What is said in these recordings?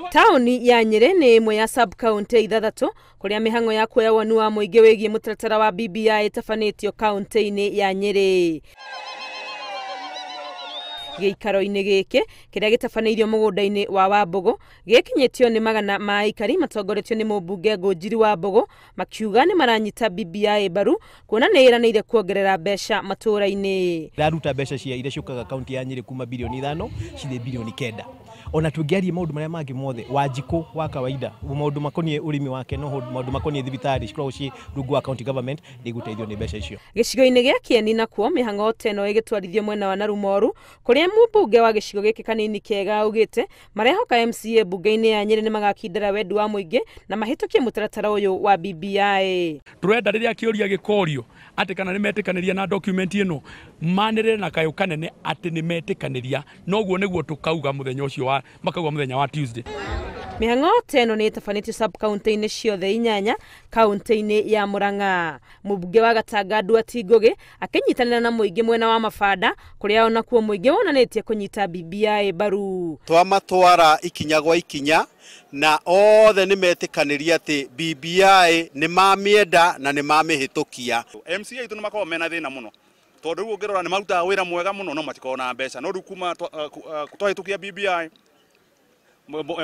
Tauni ya Nyeri ni imwe ya sub-county ithathatũ kuria mihango ya kuoya woni wa muingi wigie mutaratara wa BBI itafanitio kaunti-ini ya Nyeri. Gĩikaro-inĩ gĩkĩ kĩrĩa gĩtabanĩirio mũgũnda-inĩ wa Wambugu gĩkinyĩtio nĩ magana ma Aikari matongoretio nĩ mũmbunge Ngũnjiri Wambugu makiuga nĩ maranyita BBI mbaru kuona nĩ ĩranĩire kuongerera mbeca matũũra-inĩ. Raruta mbeca cia iria ciũkaga kaunti ya Nyeri kuma bilioni 5 cithi bilioni 9. Ona tũngĩaria maũndũ marĩa mangĩ mothe Wanjikũ wa kawaida maũndũ makoniĩ ũrĩmi wake no maũndũ makoniĩ thibitari cikoragwo ci rungu wa county government nĩ gũteithio nĩ mbeca icio. Gĩcigo-inĩ gĩa Kieni nakuo mĩhang'o teno ĩgĩtwarithio mwena wa Narumoru kuria mũmbunge wa gĩcigo gĩkĩ kanini kĩega augĩte marehoka MCA bunge-inĩ ya Nyeri nĩ magakindĩra wendi wa mũingĩ na mahĩtũkie mũtaratara ũyũ wa BBI. Tũrenda rĩrĩa kĩũria gĩkorio atĩ kana nĩ metĩkanĩria na document ĩno manĩrĩre na kayũ kanene atĩ nĩ metĩkanĩria noguo nĩguo tũkauga mũthenya ũcio wa makauga mũthenya wa Tuesday. Mĩhang'o teno nĩ ĩtabanĩtio sub-county-inĩ ciothe 8 kaunti-inĩ ya Murang'a. Mũmbunge wa Gatanga Ati akĩnyitanĩra na mũingĩ mwena wa Mabanda kũrĩa ona kuo mũingĩ wonanĩtie kũnyita BBI mbaru. Twamatwara ikinya gwa ikinya na othe nĩ metĩkanĩria atĩ BBI nĩ mamĩenda na nĩ mamĩhĩtũkia. MCA itũ nĩ makoragwo mena thĩna mũno tondũ rĩu ũngĩrora nĩ marutaga wĩra mwega mũno no matikoragwo na mbeca no rĩu kuma twahĩtũkia BBI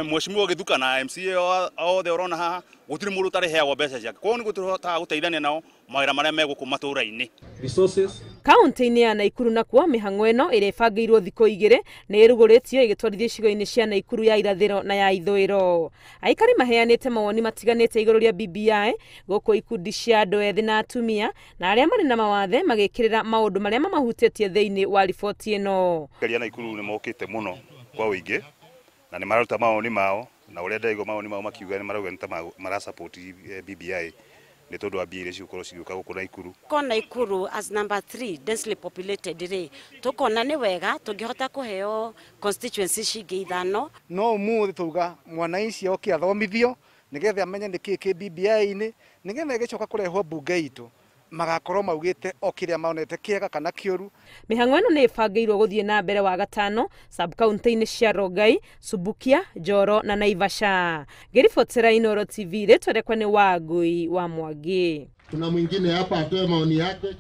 Mheshimiwa Githuka na MCA othe urona haha gũtirĩ mũndũ ũtareheagwo mbeca ciake koguo nĩ gũtũhotaga gũteithania nao mawĩra marĩa megũkũ matũũra-inĩ. Kaunti-inĩ ya Nakuru nakuo mĩhang'o ĩno ĩrĩa ĩbangĩirwo thikũ 2 nĩ ĩrugũrĩtio ĩgĩtwarithio icigo-inĩ cia Nakuru ya irathĩro na ya ithũĩro. Aikari maheanĩte mawoni matiganĩte igũrũ rĩa BBI gũkũ ikundi cia andũ ethĩ na atumia na arĩa marĩ na mawathe magĩkĩrĩra maũndũ marĩa mamahutĩtie thĩinĩ wa riboti ĩno. Aikari a Nakuru nĩ mokĩte mũno kwa ũingĩ na nĩ maruta mawoni mao na ũrĩa ndaigo mawoni mao makiuga nĩ marauga nĩ marasupport BBI nĩ tondũ wa mbia iria cigũkorwo cigĩũka gũkũ Nakuru. Nakuru as number 3 densely populated rĩ tukona nĩ wega tũngĩhota kũheo constituency cingĩ ithano. No mũthĩ tuga mwananchi oke athomithio nĩgetha amenye nĩkĩĩ BBI-inĩ nĩgetha ĩgĩcoka kũrehwo bunge itũ magakorwo maugĩte o kĩrĩa maonete kĩega kana kĩũru. Mĩhang'o ĩno nĩ ĩbangĩirwo gũthiĩ na mbere wa gatano sub-county-inĩ cia Rongai, Subukia, Njoro na Naivasha. Ngĩribotera Inooro TV rĩtwa rĩakwa nĩ Wangui wa Mwangi. Kuna mwingine hapa atoe maoni yake.